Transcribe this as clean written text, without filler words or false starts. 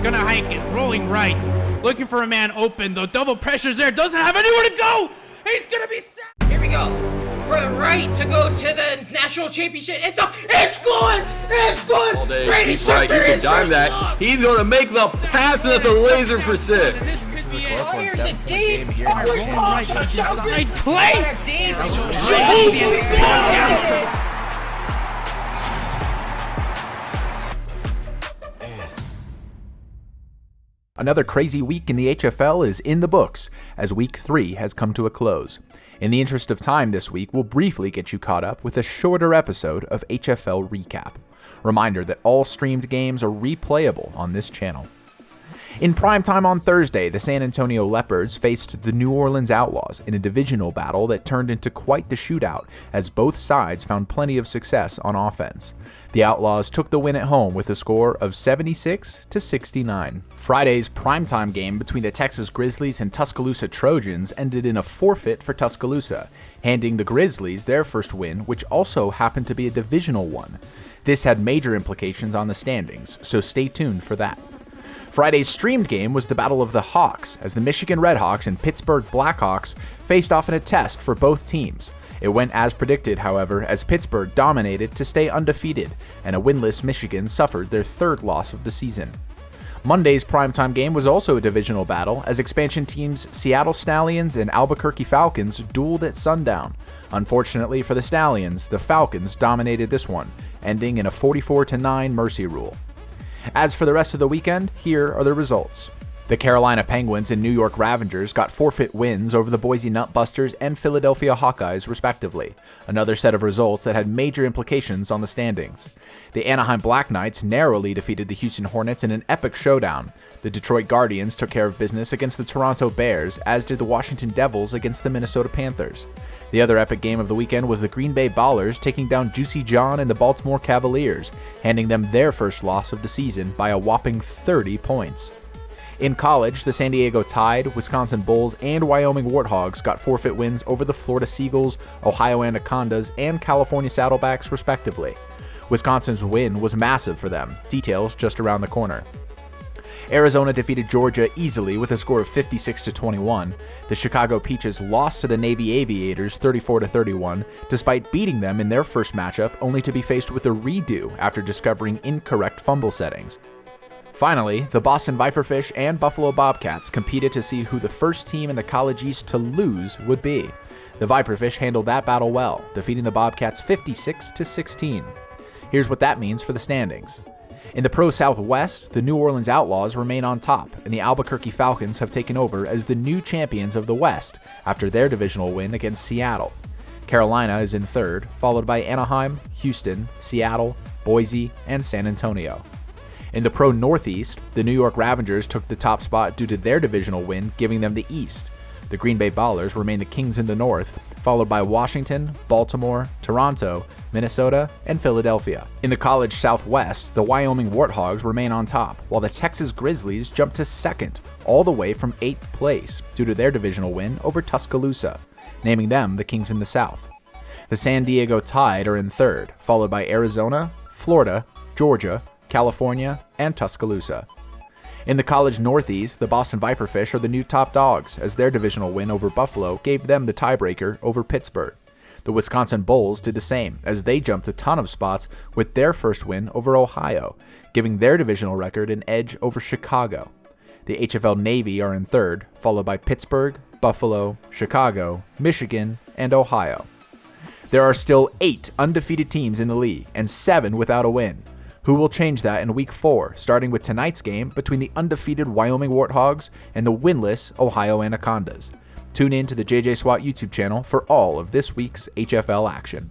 gonna hike it, rolling right. Looking for a man open, the double pressure's there, doesn't have anywhere to go! He's gonna be set! Here we go. For the right to go to the national championship. It's up. It's good. It's good. All day. Brady He's right. He can dime that. He's going to make the pass, and that's a laser for 6. This is a close one, 7-point game here. Rolling right, side play! Another crazy week in the HFL is in the books, as Week 3 has come to a close. In the interest of time this week, we'll briefly get you caught up with a shorter episode of HFL Recap. Reminder that all streamed games are replayable on this channel. In primetime on Thursday, the San Antonio Leopards faced the New Orleans Outlaws in a divisional battle that turned into quite the shootout, as both sides found plenty of success on offense. The Outlaws took the win at home with a score of 76-69. Friday's primetime game between the Texas Grizzlies and Tuscaloosa Trojans ended in a forfeit for Tuscaloosa, handing the Grizzlies their first win, which also happened to be a divisional one. This had major implications on the standings, so stay tuned for that. Friday's streamed game was the Battle of the Hawks, as the Michigan Redhawks and Pittsburgh Blackhawks faced off in a test for both teams. It went as predicted, however, as Pittsburgh dominated to stay undefeated, and a winless Michigan suffered their third loss of the season. Monday's primetime game was also a divisional battle, as expansion teams Seattle Stallions and Albuquerque Falcons dueled at sundown. Unfortunately for the Stallions, the Falcons dominated this one, ending in a 44-9 mercy rule. As for the rest of the weekend, here are the results. The Carolina Penguins and New York Ravengers got forfeit wins over the Boise Nutbusters and Philadelphia Hawkeyes, respectively, another set of results that had major implications on the standings. The Anaheim Black Knights narrowly defeated the Houston Hornets in an epic showdown. The Detroit Guardians took care of business against the Toronto Bears, as did the Washington Devils against the Minnesota Panthers. The other epic game of the weekend was the Green Bay Ballers taking down Juicy John and the Baltimore Cavaliers, handing them their first loss of the season by a whopping 30 points. In college, the San Diego Tide, Wisconsin Bulls, and Wyoming Warthogs got forfeit wins over the Florida Seagulls, Ohio Anacondas, and California Saddlebacks, respectively. Wisconsin's win was massive for them, details just around the corner. Arizona defeated Georgia easily with a score of 56-21. The Chicago Peaches lost to the Navy Aviators 34-31, despite beating them in their first matchup, only to be faced with a redo after discovering incorrect fumble settings. Finally, the Boston Viperfish and Buffalo Bobcats competed to see who the first team in the College East to lose would be. The Viperfish handled that battle well, defeating the Bobcats 56-16. Here's what that means for the standings. In the Pro Southwest, the New Orleans Outlaws remain on top, and the Albuquerque Falcons have taken over as the new champions of the West after their divisional win against Seattle. Carolina is in third, followed by Anaheim, Houston, Seattle, Boise, and San Antonio. In the Pro Northeast, the New York Ravengers took the top spot due to their divisional win, giving them the East. The Green Bay Ballers remain the kings in the North, followed by Washington, Baltimore, Toronto, Minnesota, and Philadelphia. In the College Southwest, the Wyoming Warthogs remain on top, while the Texas Grizzlies jump to second, all the way from 8th place, due to their divisional win over Tuscaloosa, naming them the kings in the South. The San Diego Tide are in third, followed by Arizona, Florida, Georgia, California, and Tuscaloosa. In the College Northeast, the Boston Viperfish are the new top dogs, as their divisional win over Buffalo gave them the tiebreaker over Pittsburgh. The Wisconsin Bulls did the same, as they jumped a ton of spots with their first win over Ohio, giving their divisional record an edge over Chicago. The HFL Navy are in third, followed by Pittsburgh, Buffalo, Chicago, Michigan, and Ohio. There are still 8 undefeated teams in the league, and 7 without a win. Who will change that in Week 4, starting with tonight's game between the undefeated Wyoming Warthogs and the winless Ohio Anacondas? Tune in to the JJ SWAT YouTube channel for all of this week's HFL action.